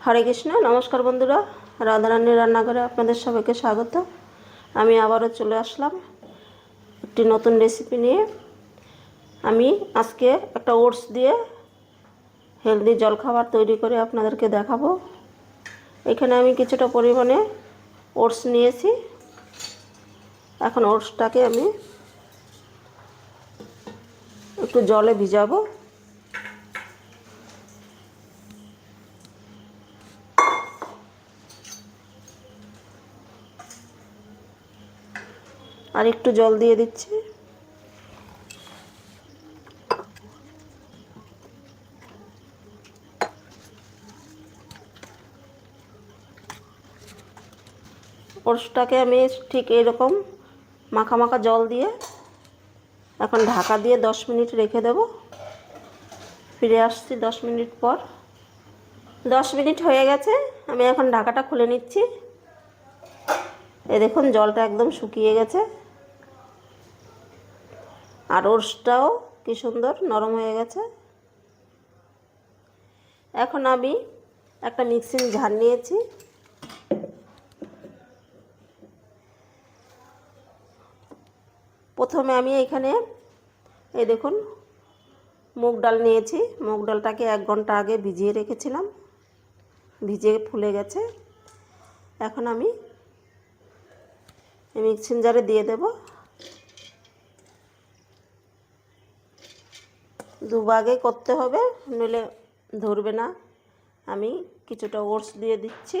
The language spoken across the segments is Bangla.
হরে কৃষ্ণ। নমস্কার বন্ধুরা, রাধারানীর রান্নাঘরে আপনাদের সবাইকে স্বাগত। আমি আবারও চলে আসলাম একটি নতুন রেসিপি নিয়ে। আমি আজকে একটা ওটস দিয়ে হেলদি জলখাবার তৈরি করে আপনাদেরকে দেখাবো। এখানে আমি কিছুটা পরিমাণে ওটস নিয়েছি। এখন ওটসটাকে আমি একটু জলে ভিজাবো। আর একটু জল দিয়ে দিচ্ছি। ওটসটাকে আমি ঠিক এইরকম মাখা মাখা জল দিয়ে এখন ঢাকা দিয়ে 10 মিনিট রেখে দেব। ফিরে আসছি 10 মিনিট পর। 10 মিনিট হয়ে গেছে। আমি এখন ঢাকাটা খুলে নিচ্ছি। এই দেখুন, জলটা একদম শুকিয়ে গেছে আর ওটসটাও কি সুন্দর নরম হয়ে গেছে। এখন আমি একটা মিক্সিং জার নিয়েছি। প্রথমে আমি এখানে এই দেখুন মুগ ডাল নিয়েছি। মুগ ডালটাকে 1 ঘন্টা আগে ভিজিয়ে রেখেছিলাম, ভিজে ফুলে গেছে। এখন আমি মিক্সিং জারে দিয়ে দেব। দুভাগে করতে হবে, নইলে ধরবে না। আমি কিছুটা ওটস দিয়ে দিচ্ছি।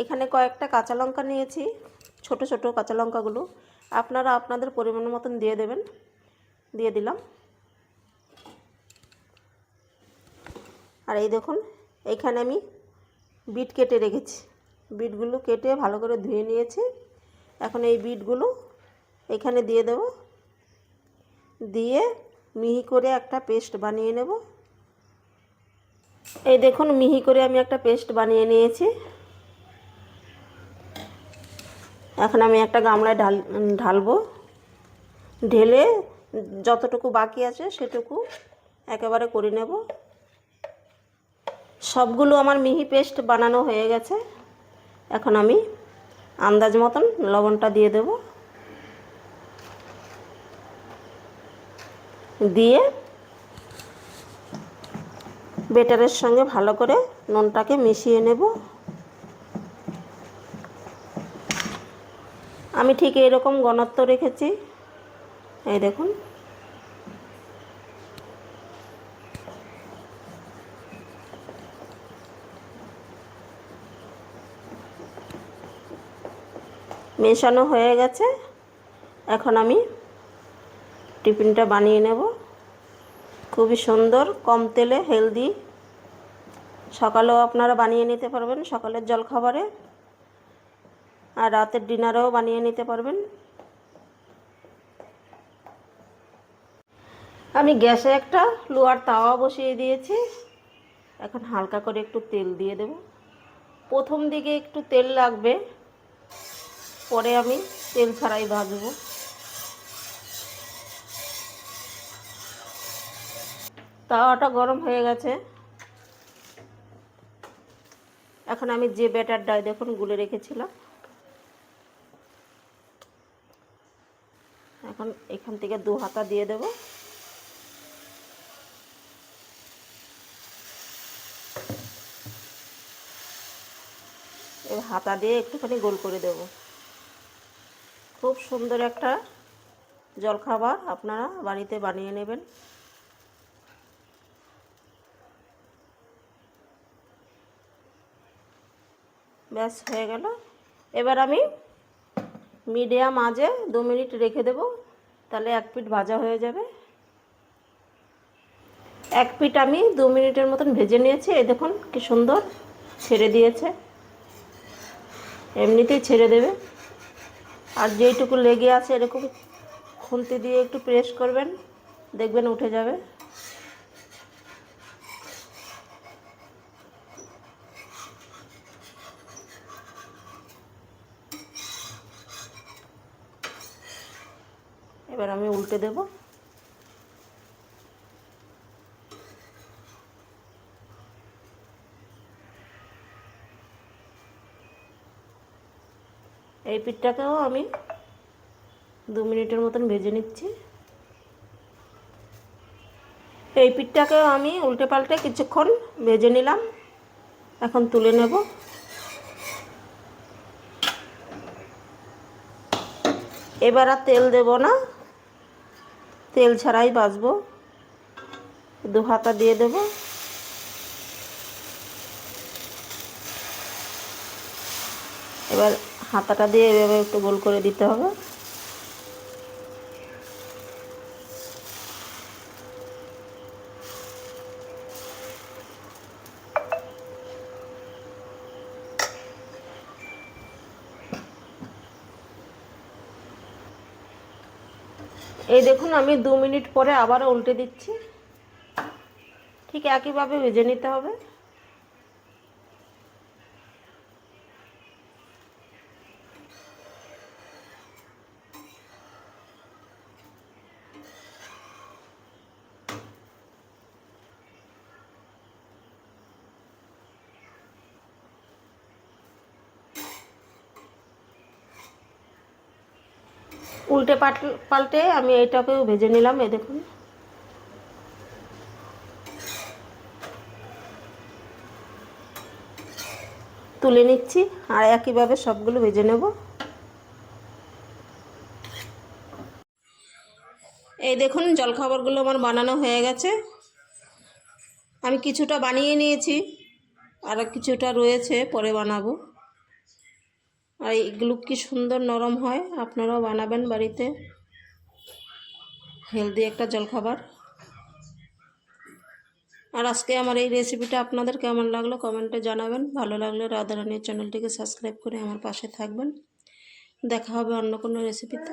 এখানে কয়েকটা কাঁচা লঙ্কা নিয়েছি, ছোট ছোট কাঁচা লঙ্কাগুলো আপনারা আপনাদের পরিমাণ মতন দিয়ে দেবেন। দিয়ে দিলাম। আর এই দেখুন, এইখানে আমি বিট কেটে রেখেছি। বিটগুলো কেটে ভালো করে ধুয়ে নিয়েছি। এখন এই বিটগুলো এখানে দিয়ে দেব। দিয়ে মিহি করে একটা পেস্ট বানিয়ে নেব। এই দেখুন, মিহি করে আমি একটা পেস্ট বানিয়ে নিয়েছি। এখন আমি একটা গামলায় ঢালবো। ঢেলে যতটুকু বাকি আছে সেটুকু একেবারে করে নেব। সবগুলো আমার মিহি পেস্ট বানানো হয়ে গেছে। এখন আমি আন্দাজ মতন লবণটা দিয়ে দেব। দিয়ে বেটারের সঙ্গে ভালো করে নুনটাকে মিশিয়ে নেব। আমি ঠিক এরকম ঘনত্ব রেখেছি। এই দেখুন, মেশানো হয়ে গেছে। এখন আমি টিফিনটা বানিয়ে নেব। খুবই সুন্দর, কম তেলে হেলদি। সকালেও আপনারা বানিয়ে নিতে পারবেন, সকালের জলখাবারে। আর রাতের ডিনারেও বানিয়ে নিতে পারবেন। আমি গ্যাসে একটা লোহার তাওয়া বসিয়ে দিয়েছি। এখন হালকা করে একটু তেল দিয়ে দেব। প্রথম দিকে একটু তেল লাগবে, পরে আমি তেল ছাড়াই ভাজবো। তাওয়াটা গরম হয়ে গেছে। এখন আমি যে ব্যাটারটা দেখুন গুলে রেখেছিলাম, এখন এখান থেকে 2 হাতা দিয়ে দেব। এই হাতা দিয়ে একটুখানি গোল করে দেব। খুব সুন্দর একটা জলখাবার আপনারা বাড়িতে বানিয়ে নেবেন। ব্যাস হয়ে গেল। এবার আমি মিডিয়াম আঁচে 2 মিনিট রেখে দেব, তাহলে 1 পিঠ ভাজা হয়ে যাবে। 1 পিঠ আমি 2 মিনিটের মতন ভেজে নিয়েছি। এই দেখুন কি সুন্দর ছেড়ে দিয়েছে, এমনিতেই ছেড়ে দেবে। আর যেইটুকু লেগে আছে এরকম খুন্তি দিয়ে একটু প্রেস করবেন, দেখবেন উঠে যাবে। এবার আমি উল্টে দেব। এই পিঠটাকেও আমি 2 মিনিটের মতন ভেজে নিচ্ছি। এই পিঠটাকেও আমি উল্টে পাল্টে কিছুক্ষণ ভেজে নিলাম। এখন তুলে নেব। এবার আর তেল দেব না, তেল ছাড়াই ভাজবো। 2 হাতা দিয়ে দেব। এবার হাতাটা দিয়ে এভাবে একটু গোল করে দিতে হবে। এই দেখুন আমি 2 মিনিট পরে আবারও উল্টে দিচ্ছি। ঠিক একইভাবে ভেজে নিতে হবে। উল্টে পাল্টে আমি এইটাকেও ভেজে নিলাম। এই দেখুন তুলে নিচ্ছি আর একইভাবে সবগুলো ভেজে নেব। এই দেখুন জলখাবারগুলো আমার বানানো হয়ে গেছে। আমি কিছুটা বানিয়ে নিয়েছি, আর কিছুটা রয়েছে, পরে বানাবো। আর এগুলো কি সুন্দর নরম হয়, আপনারাও বানাবেন বাড়িতে। হেলদি একটা জলখাবার। আর আজকে আমার এই রেসিপিটা আপনাদের কেমন লাগলো কমেন্টে জানাবেন। ভালো লাগলে রাধারানীর চ্যানেলটিকে সাবস্ক্রাইব করে আমার পাশে থাকবেন। দেখা হবে অন্য কোনো রেসিপিতে।